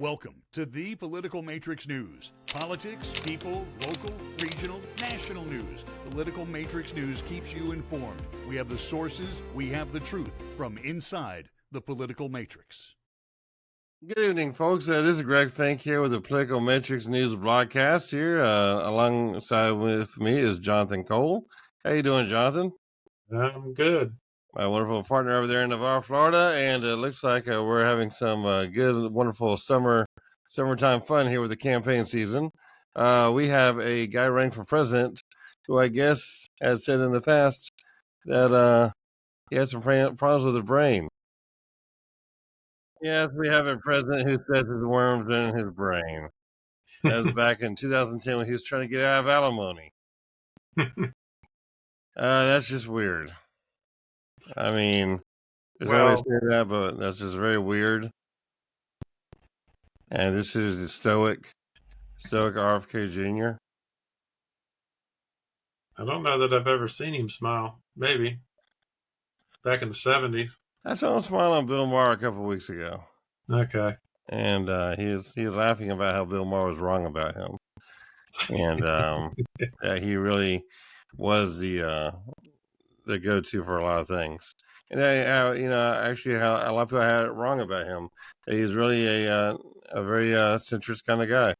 Welcome to the Political Matrix News. Politics, people, local, regional, national news. Political Matrix News keeps you informed. We have the sources, we have the truth from inside the Political Matrix. Good evening, folks. This is Greg Fink here with the Political Matrix News broadcast here. Alongside with me is Jonathan Cole. How you doing, Jonathan? I'm good. My wonderful partner over there in Navarre, Florida, and it looks like we're having some good, wonderful summertime fun here with the campaign season. We have a guy running for president who I guess had said in the past that he had some problems with his brain. Yes, we have a president who says his worms are in his brain. That was back in 2010 when he was trying to get out of alimony. That's just weird. I mean, there's always say that, but that's just very weird. And this is the stoic RFK Jr. I don't know that I've ever seen him smile. Maybe back in the 70s. I saw him smile on Bill Maher a couple of weeks ago. Okay. And he was laughing about how Bill Maher was wrong about him. And he really was the go-to for a lot of things. And actually, a lot of people had it wrong about him. He's really a very centrist kind of guy.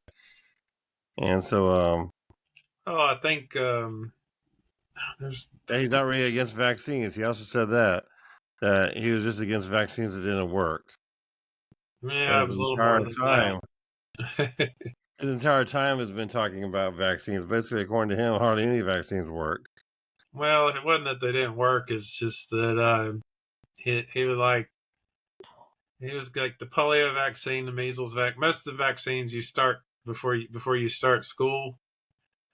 And so, I think he's not really against vaccines. He also said that he was just against vaccines that didn't work. Yeah, it was a little more than time. His entire time has been talking about vaccines. Basically, according to him, hardly any vaccines work. Well, it wasn't that they didn't work. It's just that he was like the polio vaccine, the measles vaccine. Most of the vaccines you start before you start school.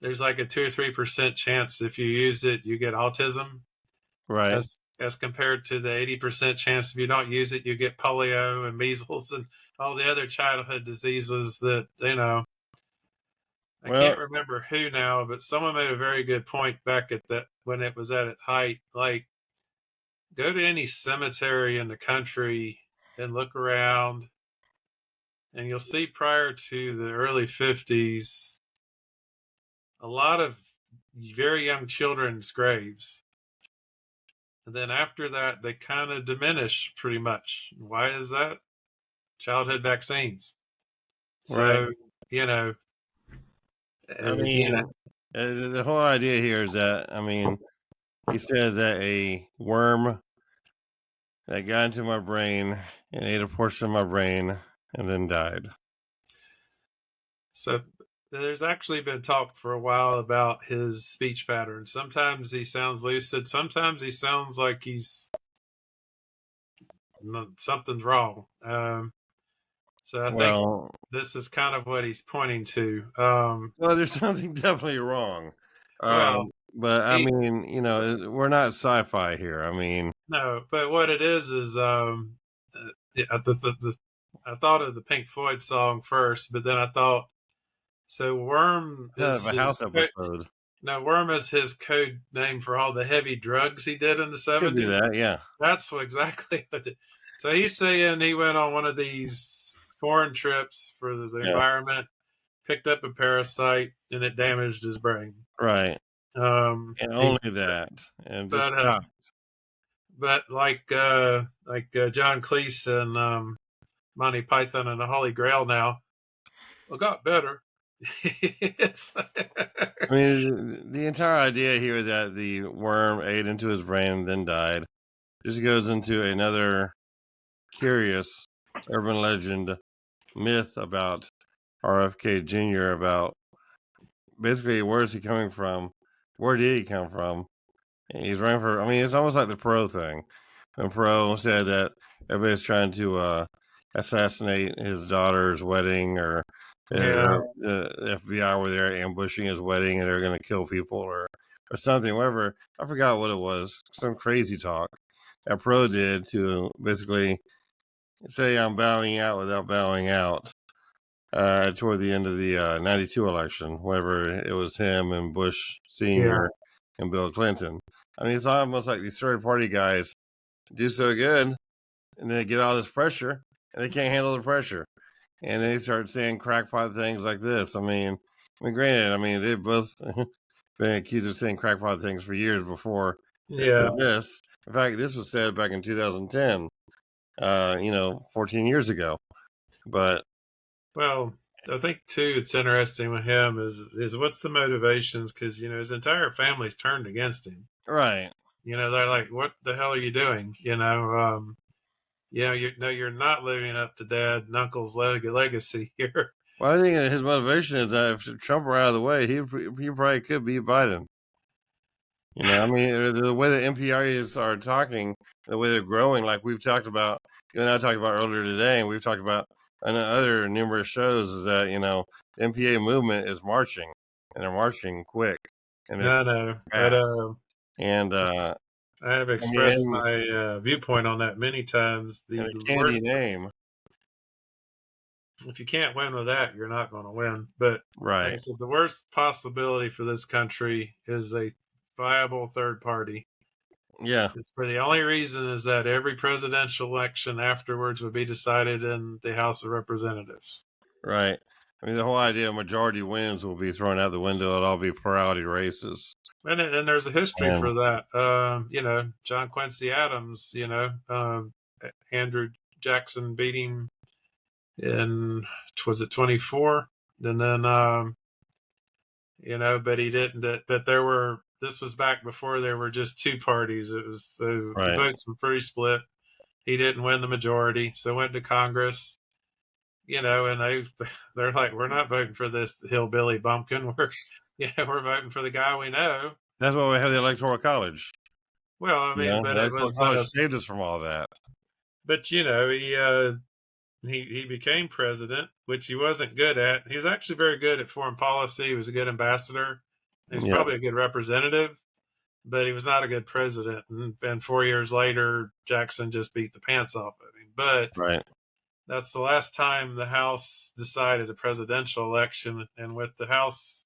There's like a 2 or 3% chance if you use it, you get autism. Right. As compared to the 80% chance if you don't use it, you get polio and measles and all the other childhood diseases that, I can't remember who now, but someone made a very good point back at that when it was at its height. Like, go to any cemetery in the country and look around, and you'll see prior to the early 50s, a lot of very young children's graves. And then after that, they kind of diminish pretty much. Why is that? Childhood vaccines. So, right. The whole idea here is that, he says that a worm that got into my brain and ate a portion of my brain and then died. So there's actually been talk for a while about his speech pattern. Sometimes he sounds lucid. Sometimes he sounds like something's wrong. So I think this is kind of what he's pointing to. There's something definitely wrong. But we're not sci-fi here. No, but what it is I thought of the Pink Floyd song first, but then I thought, so Worm is a house episode. No, Worm is his code name for all the heavy drugs he did in the 70s. Could be that, yeah. That's exactly what it. So he's saying he went on one of these foreign trips for the environment, picked up a parasite, and it damaged his brain. Right. And only that. And but like John Cleese and Monty Python and the Holy Grail now, got better. The entire idea here that the worm ate into his brain and then died just goes into another curious urban legend myth about RFK Jr. about basically where is he coming from? Where did he come from? He's running for, it's almost like the Perot thing. When Perot said that everybody's trying to assassinate his daughter's wedding, or the FBI were there ambushing his wedding and they're going to kill people or something, whatever. I forgot what it was. Some crazy talk that Perot did to basically say I'm bowing out without bowing out toward the end of the 92 election, whenever it was him and Bush Sr. and Bill Clinton. It's almost like these third party guys do so good and then they get all this pressure and they can't handle the pressure. and they start saying crackpot things like this. Granted, they both been accused of saying crackpot things for years before they said Yeah. this. In fact, this was said back in 2010, 14 years ago. But Well, I think too, it's interesting with him is what's the motivations? Because his entire family's turned against him. right. They're like, "What the hell are you doing?" You're not living up to Dad and Uncle's legacy here. Well, I think his motivation is that if Trump were out of the way, he probably could beat Biden. The way the NPRs are talking, the way they're growing, like we've talked about, you and I talked about earlier today, and we've talked about on other numerous shows, is that the NPA movement is marching, and they're marching quick, and they're I know, but fast, and I have expressed and, my viewpoint on that many times. and The a candy worst, name, if you can't win with that, you're not going to win. But like I right? said, the worst possibility for this country is a viable third party. Yeah, It's for the only reason is that every presidential election afterwards would be decided in the House of Representatives. right. The whole idea of majority wins will be thrown out the window. It'll all be plurality races, And there's a history and for that. John Quincy Adams, Andrew Jackson beat him in, was it 24? And then, but he didn't. But this was back before there were just two parties. It was, so the right. votes were pretty split. He didn't win the majority, so went to Congress. And they're like, we're not voting for this hillbilly bumpkin. We're voting for the guy we know. That's why we have the Electoral College. Well, I mean, but The it Electoral was College saved us from all that. but he became president, which he wasn't good at. He was actually very good at foreign policy. He was a good ambassador. He was Yeah, probably a good representative, but he was not a good president. And 4 years later, Jackson just beat the pants off of him. But right. that's the last time the House decided a presidential election. And with the House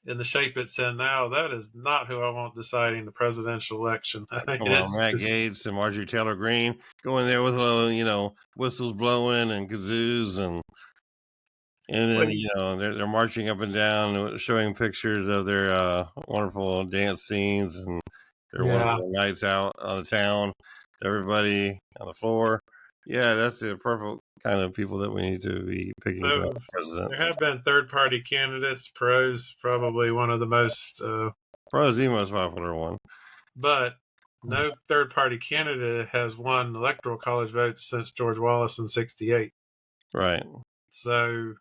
in the shape it's in now, that is not who I want deciding the presidential election. I think Come on, it's Matt just, Gaetz and Marjorie Taylor Greene go in there with a little, whistles blowing and kazoos, and well, then they're marching up and down, showing pictures of their wonderful dance scenes and their yeah. wonderful nights out on the town. Everybody on the floor. Yeah, that's the perfect kind of people that we need to be picking for So president. there have been third party candidates. Pro's probably one of the most, Pro is the most popular one. but no third party candidate has won electoral college votes since George Wallace in '68. Right. So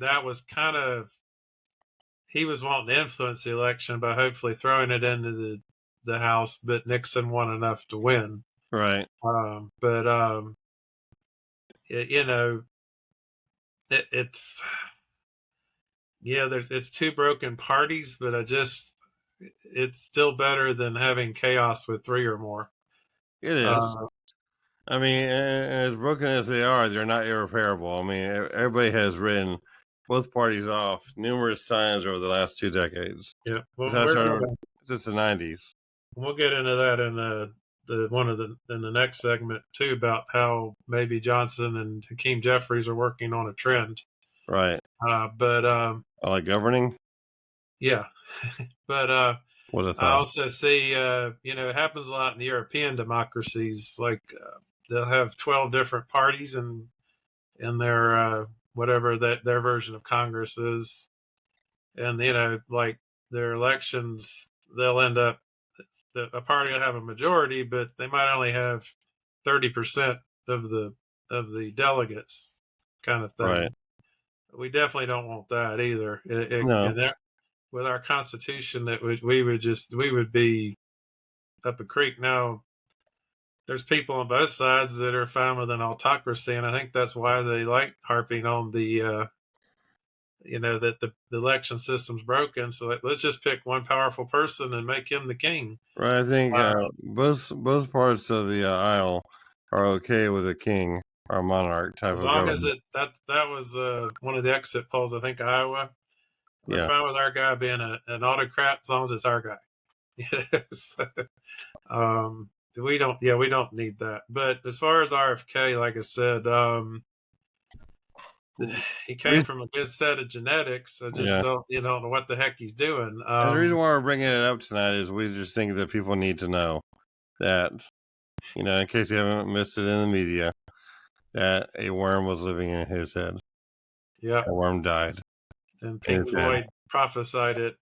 that was kind of, he was wanting to influence the election by hopefully throwing it into the House, but Nixon won enough to win. Right. But you know, it's it's two broken parties, but it's still better than having chaos with three or more. It is. Uh, And as broken as they are, they're not irreparable. Everybody has written both parties off numerous times over the last 2 decades. yeah, well, Since the 90s. we'll get into that in the next segment too, about how maybe Johnson and Hakeem Jeffries are working on a trend. Right. But I like governing. yeah, but What a I thought. also see it happens a lot in the European democracies. Like they'll have 12 different parties and in their whatever that their version of Congress is, and like their elections, they'll end up a party will have a majority, but they might only have 30% of the delegates, kind of Right. thing. We definitely don't want that either. No. With our Constitution, that we would be up a creek. Now, there's people on both sides that are fine with an autocracy, and I think that's why they like harping on the that the election system's broken. So let's just pick one powerful person and make him the king. Right. I think Uh, both parts of the aisle are okay with a king or a monarch type as of long as government. that was one of the exit polls, I think Iowa. We're Yeah. fine with our guy being an autocrat as long as it's our guy. Yes. We don't need that. But as far as RFK, like I said, he came from a good set of genetics. I just Yeah. don't, don't know what the heck he's doing. And the reason why we're bringing it up tonight is we just think that people need to know that, in case you haven't missed it in the media, that a worm was living in his head. Yeah. A worm died. And Pink Floyd prophesied it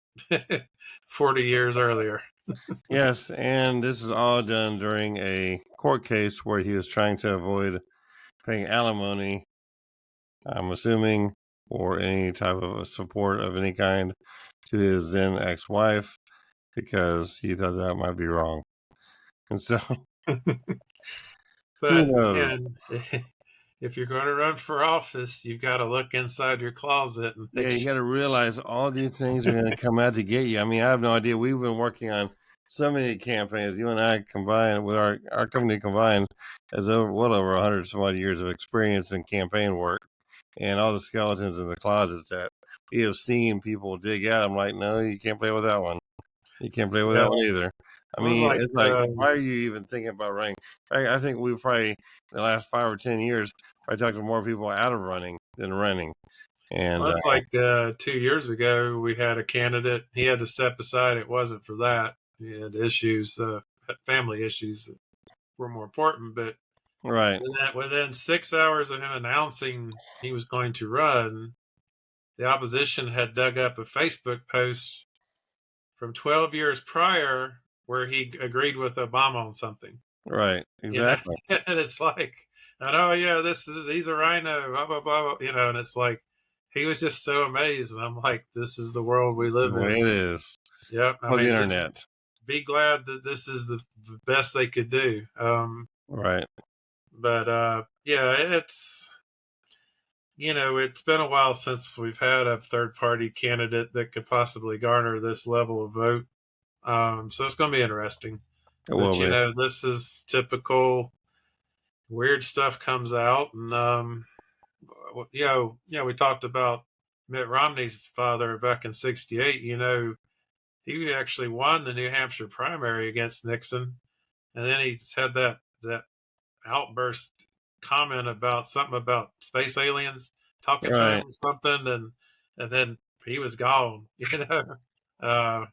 40 years earlier. Yes, and this is all done during a court case where he was trying to avoid paying alimony, I'm assuming, or any type of support of any kind to his then ex-wife, because he thought that might be wrong. And so, But who knows? again, if you're going to run for office, you've got to look inside your closet and Yeah, you got to realize all these things are going to come out to get you. I mean, I have no idea. We've been working on so many campaigns. You and I combined, with our company combined, has well over 100 some odd years of experience in campaign work, and all the skeletons in the closets that we have seen people dig out. I'm like, no, you can't play with that one. You can't play with that one either. I mean, it's like, why are you even thinking about running? I think we've probably, in the last 5 or 10 years, I talked to more people out of running than running. And well, it's like 2 years ago, we had a candidate. He had to step aside. It wasn't for that. He had issues, family issues that were more important. But right, within 6 hours of him announcing he was going to run, the opposition had dug up a Facebook post from 12 years prior where he agreed with Obama on something. right, exactly. And it's like, oh yeah, he's a rhino, blah blah blah, and it's like he was just so amazed, and I'm like, this is the world we live The way in. it is. Yep. I For the mean, just internet. be glad that this is the best they could do. Right. But yeah, it's been a while since we've had a third party candidate that could possibly garner this level of vote. So it's going to be interesting. It will But be. this is typical. Weird stuff comes out, and we talked about Mitt Romney's father back in '68. He actually won the New Hampshire primary against Nixon, and then he had that outburst comment about something about space aliens talking to Right. him, something, and then he was gone. So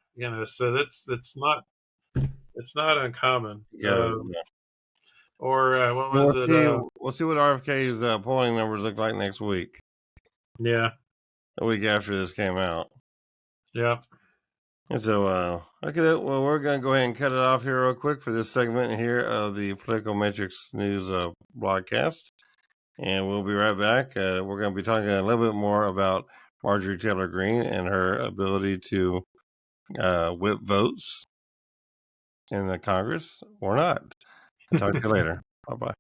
it's not uncommon. Yeah. Or what was it? We'll see what RFK's polling numbers look like next week. Yeah. A week after this came out. Yeah. And so, okay, well, we're going to go ahead and cut it off here real quick for this segment here of the Political Matrix News broadcast. And we'll be right back. We're going to be talking a little bit more about Marjorie Taylor Greene and her ability to whip votes in the Congress or not. I'll talk to you later. Bye-bye.